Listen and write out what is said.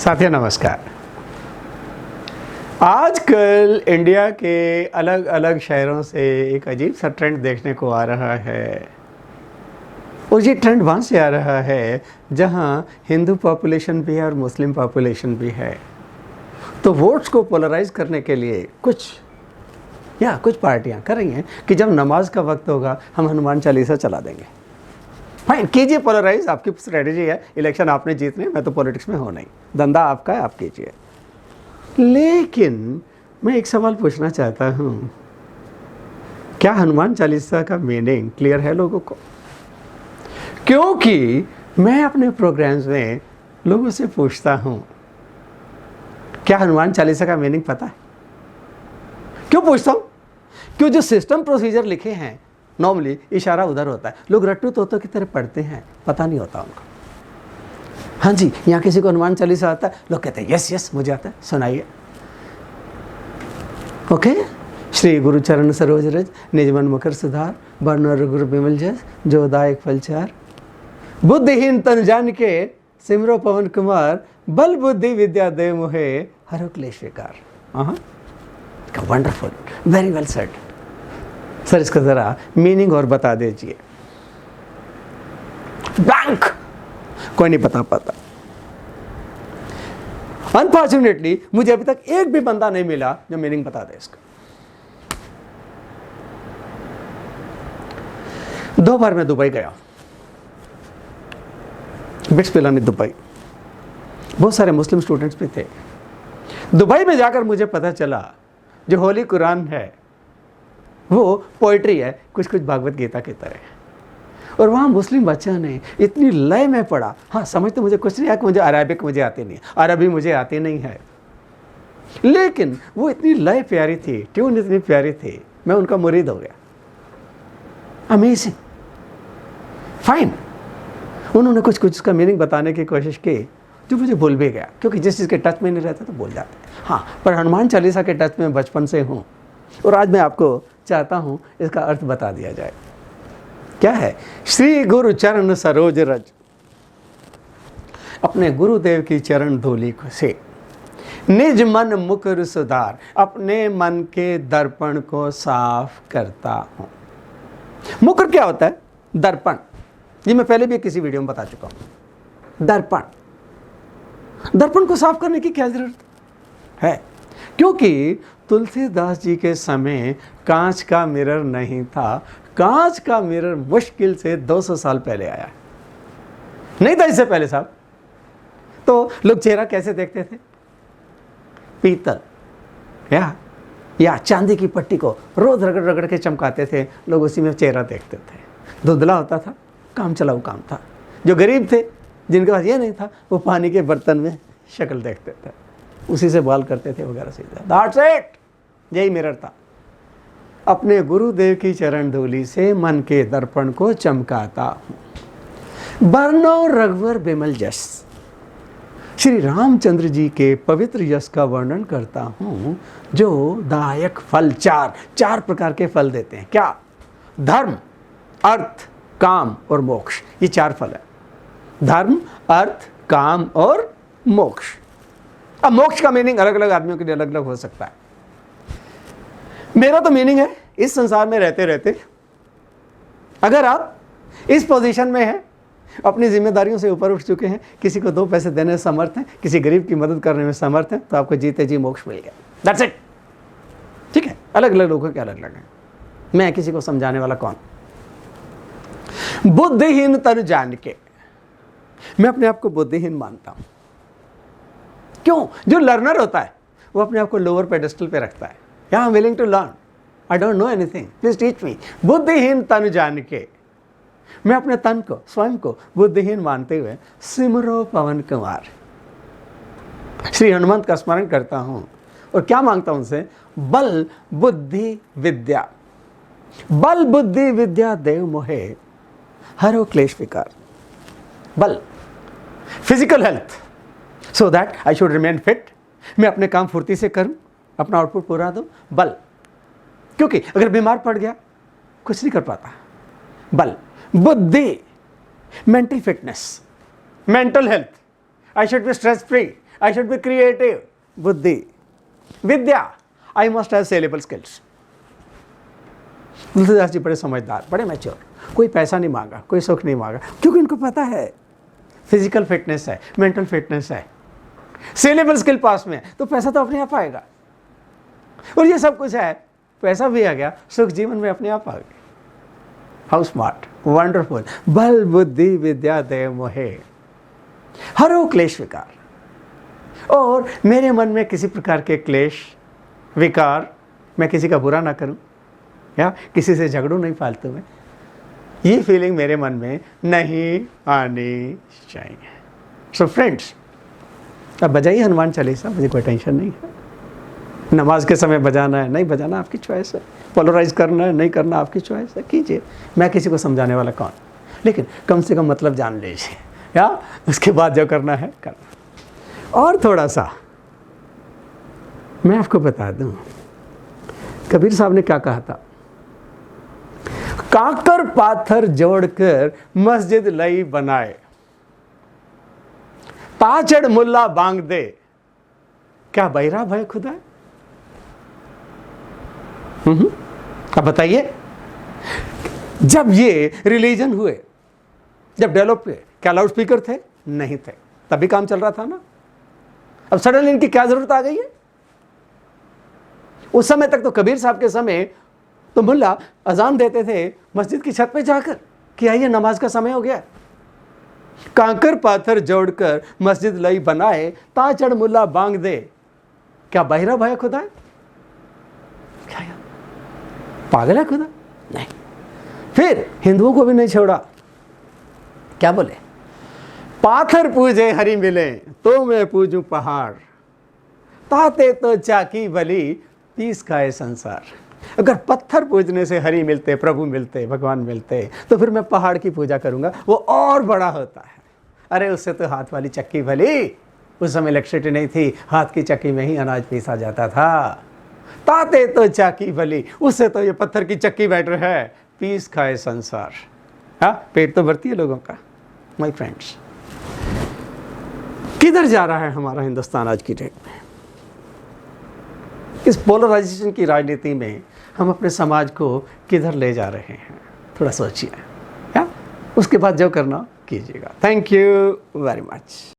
साथियों नमस्कार। आजकल इंडिया के अलग अलग शहरों से एक अजीब सा ट्रेंड देखने को आ रहा है और ये ट्रेंड वहाँ से आ रहा है जहाँ हिंदू पॉपुलेशन भी है और मुस्लिम पॉपुलेशन भी है। तो वोट्स को पोलराइज करने के लिए कुछ पार्टियाँ कर रही हैं कि जब नमाज का वक्त होगा हम हनुमान चालीसा चला देंगे। फाइन, कीजिए पोलराइज, आपकी स्ट्रेटजी है, इलेक्शन आपने जीतने, मैं तो पॉलिटिक्स में हो नहीं, धंधा आपका है, आप कीजिए। लेकिन मैं एक सवाल पूछना चाहता हूँ, क्या हनुमान चालीसा का मीनिंग क्लियर है लोगों को? क्योंकि मैं अपने प्रोग्राम्स में लोगों से पूछता हूँ, क्या हनुमान चालीसा का मीनिंग पता है? क्यों पूछता हूँ? क्यों जो सिस्टम प्रोसीजर लिखे हैं नॉर्मली इशारा उधर होता है, लोग रट्टू तोतों की तरह पढ़ते हैं, पता नहीं होता उनको। हाँ जी, यहाँ किसी को हनुमान चालीसा आता है, लोग कहते हैं यस यस मुझे आता है, सुनाइए। ओके, श्री गुरु चरण सरोज रज, निज मन मुखर सुधार, बरनर गुरु बिमल जस, जो दायक फलचार, बुद्धिहीन तन जान के सिमरो पवन कुमार, बल बुद्धि विद्या दे मोहे, हरो क्लेश विकार। Wonderful, very well said. Sir इसका ज़रा मीनिंग और बता दीजिए। ब्लैंक, कोई नहीं बता पाता। अनफॉर्चुनेटली मुझे अभी तक एक भी बंदा नहीं मिला जो मीनिंग बता दे इसका। 2 बार मैं दुबई गया, बिट्स पिलानी दुबई, बहुत सारे मुस्लिम स्टूडेंट्स भी थे। दुबई में जाकर मुझे पता चला जो होली कुरान है वो पोइट्री है, कुछ कुछ भागवत गीता की तरह। और वहाँ मुस्लिम बच्चा ने इतनी लय में पढ़ा। हाँ, समझ तो मुझे कुछ नहीं आया कि मुझे अरबिक मुझे आती नहीं, अरबी मुझे आती नहीं है, लेकिन वो इतनी लय प्यारी थी, ट्यून इतनी प्यारी थी, मैं उनका मुरीद हो गया। Amazing, fine. उन्होंने कुछ कुछ उसका मीनिंग बताने की कोशिश की जो मुझे भूल भी गया, क्योंकि जिस चीज़ के टच में नहीं रहता तो भूल जाते। हाँ, पर हनुमान चालीसा के टच में बचपन से हूँ और आज मैं आपको चाहता हूं इसका अर्थ बता दिया जाए। क्या है? श्री गुरु चरण सरोज रज, अपने गुरुदेव की चरण धूलि से निज मन मुकुर सुधार, अपने मन के दर्पण को साफ करता हूं। मुकुर क्या होता है? दर्पण। ये मैं पहले भी किसी वीडियो में बता चुका हूं। दर्पण, दर्पण को साफ करने की क्या जरूरत है? क्योंकि तुलसीदास जी के समय कांच का मिरर नहीं था। कांच का मिरर मुश्किल से 200 साल पहले आया, नहीं था इससे पहले साहब। तो लोग चेहरा कैसे देखते थे? पीतल या चांदी की पट्टी को रोज रगड़ रगड़ के चमकाते थे लोग, उसी में चेहरा देखते थे। धुंधला होता था, काम चलाऊ काम था। जो गरीब थे, जिनके पास ये नहीं था, वो पानी के बर्तन में शक्ल देखते थे, उसी से बाल करते थे वगैरह से। दैट्स इट, यही मिरर था। अपने गुरुदेव की चरण धूलि से मन के दर्पण को चमकाता हूं। बरनौ रघुवर बिमल जस, श्री रामचंद्र जी के पवित्र यश का वर्णन करता हूं, जो दायक फल चार प्रकार के फल देते हैं। क्या? धर्म, अर्थ, काम और मोक्ष। ये 4 फल है। धर्म, अर्थ, काम और मोक्ष। अब मोक्ष का मीनिंग अलग अलग आदमियों के लिए अलग अलग हो सकता है। मेरा तो मीनिंग है, इस संसार में रहते रहते अगर आप इस पोजीशन में हैं, अपनी जिम्मेदारियों से ऊपर उठ चुके हैं, किसी को 2 पैसे देने में समर्थ हैं, किसी गरीब की मदद करने में समर्थ हैं, तो आपको जीते जी मोक्ष मिल गया। That's it. ठीक है, अलग अलग लोगों के अलग अलग हैं। मैं किसी को समझाने वाला कौन? बुद्धिहीन तन जान के, मैं अपने आप को बुद्धिहीन मानता हूं। क्यों? जो लर्नर होता है वो अपने आप को लोअर पेडेस्टल पे रखता है। I am willing to learn, I don't know anything, please teach me. बुद्धिहीन तन जान के, मैं अपने तन को, स्वयं को बुद्धिहीन मानते हुए सिमरो पवन कुमार, श्री हनुमंत का स्मरण करता हूं और क्या मांगता हूं उनसे? बल बुद्धि विद्या, बल बुद्धि विद्या देव मोहे, हरो क्लेश विकार। बल, physical health, so that I should remain fit, मैं अपने काम फुर्ती से करूं, अपना आउटपुट पूरा दूं। बल, क्योंकि अगर बीमार पड़ गया कुछ नहीं कर पाता। बल, बुद्धि, mental fitness, mental health, I should be stress free, I should be creative, बुद्धि, विद्या, I must have saleable skills. Tulsidas ji बड़े समझदार, बड़े मैच्योर, कोई पैसा नहीं मांगा, कोई सुख नहीं मांगा, क्योंकि उनको पता है फिजिकल फिटनेस है, मेंटल फिटनेस है, सेलेबल स्किल पास में है, तो पैसा तो अपने आप आएगा। और ये सब कुछ है, पैसा भी आ गया, सुख जीवन में अपने आप आ गया। How smart, wonderful. बल बुद्धि विद्या दे मोहे, हरो क्लेश विकार। और मेरे मन में किसी प्रकार के क्लेश विकार, मैं किसी का बुरा ना करूं, या किसी से झगड़ूं नहीं फालतू में, ये फीलिंग मेरे मन में नहीं आनी चाहिए। सो फ्रेंड्स, अब बजाइए हनुमान चालीसा, मुझे कोई टेंशन नहीं है। नमाज के समय बजाना है, नहीं बजाना आपकी चॉइस है, पोलराइज करना है, नहीं करना आपकी चॉइस है, कीजिए। मैं किसी को समझाने वाला कौन, लेकिन कम से कम मतलब जान लीजिए, या उसके बाद जो करना है करना। और थोड़ा सा मैं आपको बता दूं, कबीर साहब ने क्या कहा था, काकर पाथर जोड़कर मस्जिद लई बनाए, पाचड़ मुल्ला बांग दे, क्या बहिरा भय खुदा है? अब बताइए, जब ये रिलीजन हुए, जब डेवलप हुए, क्या लाउड स्पीकर थे? नहीं थे, तभी काम चल रहा था ना। अब सडनली इनकी क्या जरूरत आ गई है? उस समय तक तो कबीर साहब के समय तो मुल्ला अजान देते थे मस्जिद की छत पे जाकर कि आइए नमाज का समय हो गया। कांकर पाथर जोड़कर मस्जिद लई बनाए, ताचड़ मुल्ला बांग दे, क्या बहिरा भय खुदा है? क्या यार, पागल है खुदा? नहीं। फिर हिंदुओं को भी नहीं छोड़ा, क्या बोले, पाथर पूजे हरि मिले तो मैं पूजूं पहाड़, ताते तो चाकी बली पीस खाए संसार। अगर पत्थर पूजने से हरि मिलते, प्रभु मिलते, भगवान मिलते, तो फिर मैं पहाड़ की पूजा करूंगा, वो और बड़ा होता है। अरे उससे तो हाथ वाली चक्की भली, उस समय इलेक्ट्रिसिटी नहीं थी, हाथ की चक्की में ही अनाज पीसा जाता था। ताते तो चाकी भली, उससे तो ये पत्थर की चक्की बेटर है, पीस खाए संसार। हाँ, पेट तो भरती है लोगों का। माय फ्रेंड्स, किधर जा रहा है हमारा हिंदुस्तान आज की डेट में? इस पोलराइजेशन की राजनीति में हम अपने समाज को किधर ले जा रहे हैं? थोड़ा सोचिए, उसके बाद जो करना कीजिएगा। Thank you very much.